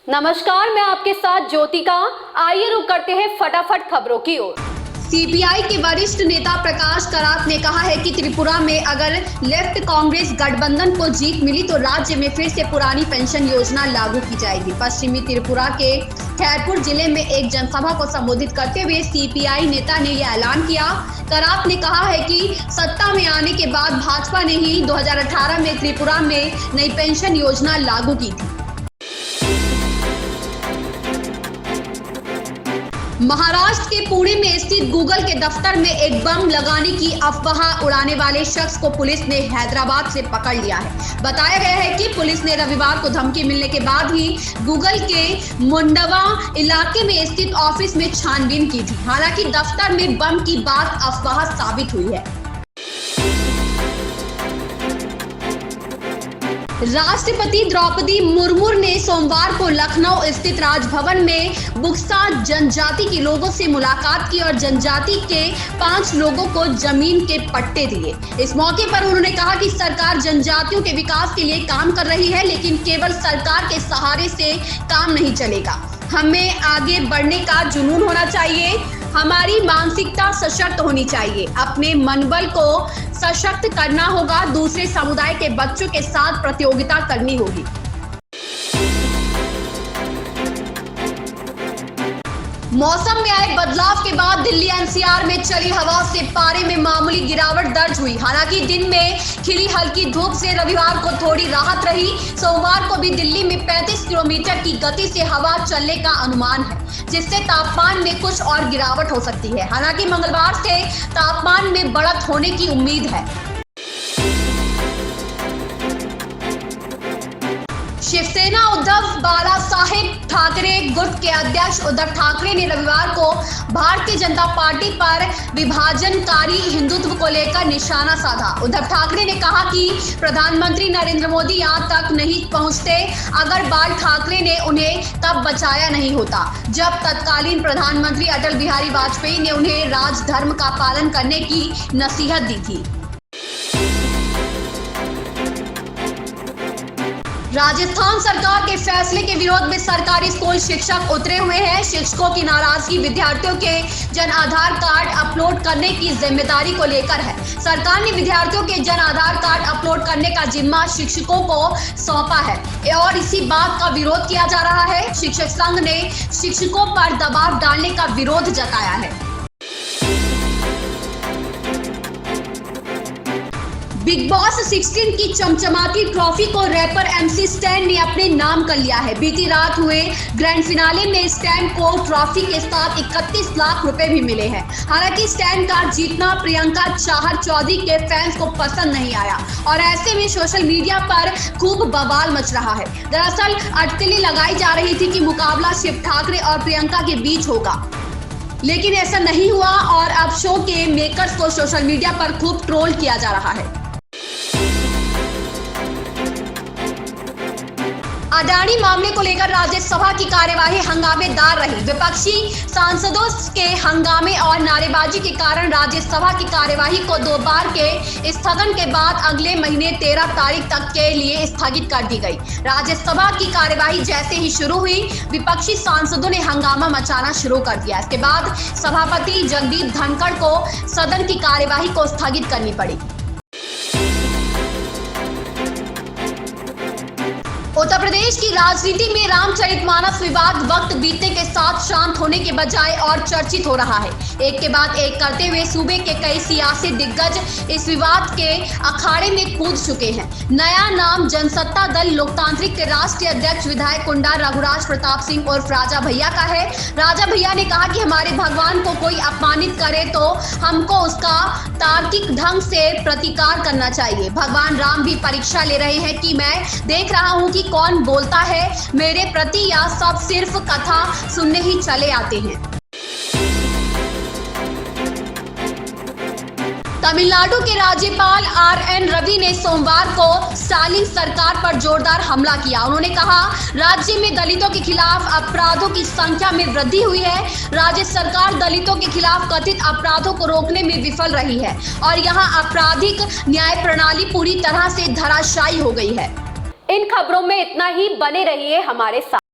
नमस्कार, मैं आपके साथ ज्योतिका। आइए रुक करते हैं फटाफट खबरों की ओर। सीपीआई के वरिष्ठ नेता प्रकाश करात ने कहा है कि त्रिपुरा में अगर लेफ्ट कांग्रेस गठबंधन को जीत मिली तो राज्य में फिर से पुरानी पेंशन योजना लागू की जाएगी। पश्चिमी त्रिपुरा के खैरपुर जिले में एक जनसभा को संबोधित करते हुए सीपीआई नेता ने यह ऐलान किया। करात ने कहा है कि सत्ता में आने के बाद भाजपा ने ही 2018 में त्रिपुरा में नई पेंशन योजना लागू की थी। महाराष्ट्र के पुणे में स्थित गूगल के दफ्तर में एक बम लगाने की अफवाह उड़ाने वाले शख्स को पुलिस ने हैदराबाद से पकड़ लिया है। बताया गया है कि पुलिस ने रविवार को धमकी मिलने के बाद ही गूगल के मुंडवा इलाके में स्थित ऑफिस में छानबीन की थी। हालांकि दफ्तर में बम की बात अफवाह साबित हुई है। राष्ट्रपति द्रौपदी मुर्मू ने सोमवार को लखनऊ स्थित राजभवन में बुक्सा जनजाति के लोगों से मुलाकात की और जनजाति के 5 लोगों को जमीन के पट्टे दिए। इस मौके पर उन्होंने कहा कि सरकार जनजातियों के विकास के लिए काम कर रही है, लेकिन केवल सरकार के सहारे से काम नहीं चलेगा। हमें आगे बढ़ने का जुनून होना चाहिए। हमारी मानसिकता सशक्त होनी चाहिए। अपने मनोबल को सशक्त करना होगा। दूसरे समुदाय के बच्चों के साथ प्रतियोगिता करनी होगी। मौसम में आए बदलाव के बाद दिल्ली एनसीआर में चली हवा से पारे में मामूली गिरावट दर्ज हुई। हालांकि दिन में खिली हल्की धूप से रविवार को थोड़ी राहत रही। सोमवार को भी दिल्ली में 35 किलोमीटर की गति से हवा चलने का अनुमान है, जिससे तापमान में कुछ और गिरावट हो सकती है। हालांकि मंगलवार से तापमान में बढ़त होने की उम्मीद है। शिवसेना उद्धव बाला साहेब ठाकरे गुट के अध्यक्ष उद्धव ठाकरे ने रविवार को भारतीय जनता पार्टी पर विभाजनकारी हिंदुत्व को लेकर निशाना साधा। उद्धव ठाकरे ने कहा कि प्रधानमंत्री नरेंद्र मोदी यहां तक नहीं पहुंचते अगर बाल ठाकरे ने उन्हें तब बचाया नहीं होता जब तत्कालीन प्रधानमंत्री अटल बिहारी वाजपेयी ने उन्हें राजधर्म का पालन करने की नसीहत दी थी। राजस्थान सरकार के फैसले के विरोध में सरकारी स्कूल शिक्षक उतरे हुए हैं। शिक्षकों की नाराजगी विद्यार्थियों के जन आधार कार्ड अपलोड करने की जिम्मेदारी को लेकर है। सरकार ने विद्यार्थियों के जन आधार कार्ड अपलोड करने का जिम्मा शिक्षकों को सौंपा है और इसी बात का विरोध किया जा रहा है। शिक्षक संघ ने शिक्षकों पर दबाव डालने का विरोध जताया है। बिग बॉस 16 की चमचमाती ट्रॉफी को रैपर MC स्टैन ने अपने नाम कर लिया है। बीती रात हुए ग्रैंड फिनाले में स्टैन को ट्रॉफी के साथ 31 लाख रुपए भी मिले हैं। हालांकि स्टैन का जीतना प्रियंका चाहर चौधरी के फैंस को पसंद नहीं आया और ऐसे में सोशल मीडिया पर खूब बवाल मच रहा है। दरअसल अटकलें लगाई जा रही थी कि मुकाबला शिव ठाकरे और प्रियंका के बीच होगा, लेकिन ऐसा नहीं हुआ और अब शो के मेकर्स को सोशल मीडिया पर खूब ट्रोल किया जा रहा है। अडानी मामले को लेकर राज्यसभा की कार्यवाही हंगामेदार रही। विपक्षी सांसदों के हंगामे और नारेबाजी के कारण राज्यसभा की कार्यवाही को 2 बार के स्थगन के बाद अगले महीने 13 तारीख तक के लिए स्थगित कर दी गई। राज्यसभा की कार्यवाही जैसे ही शुरू हुई, विपक्षी सांसदों ने हंगामा मचाना शुरू कर दिया। इसके बाद सभापति जगदीप धनखड़ को सदन की कार्यवाही को स्थगित करनी पड़ी। उत्तर प्रदेश की राजनीति में रामचरितमानस विवाद वक्त बीतने के साथ शांत होने के बजाय और चर्चित हो रहा है। एक के बाद एक करते हुए सूबे के कई सियासी दिग्गज इस विवाद के अखाड़े में कूद चुके हैं। नया नाम जनसत्ता दल लोकतांत्रिक के राष्ट्रीय अध्यक्ष विधायक कुंडा रघुराज प्रताप सिंह उर्फ राजा भैया का है। राजा भैया ने कहा कि हमारे भगवान को कोई अपमानित करे तो हमको उसका तार्किक ढंग से प्रतिकार करना चाहिए। भगवान राम भी परीक्षा ले रहे हैं कि मैं देख रहा हूं कि कौन बोलता है मेरे प्रति या सब सिर्फ कथा सुनने ही चले आते हैं। तमिलनाडु के राज्यपाल RN रवि ने सोमवार को स्टालिन सरकार पर जोरदार हमला किया। उन्होंने कहा, राज्य में दलितों के खिलाफ अपराधों की संख्या में वृद्धि हुई है। राज्य सरकार दलितों के खिलाफ कथित अपराधों को रोकने में विफल रही है और यहां आपराधिक न्याय प्रणाली पूरी तरह से धराशायी हो गई है। इन खबरों में इतना ही। बने रहिए हमारे साथ।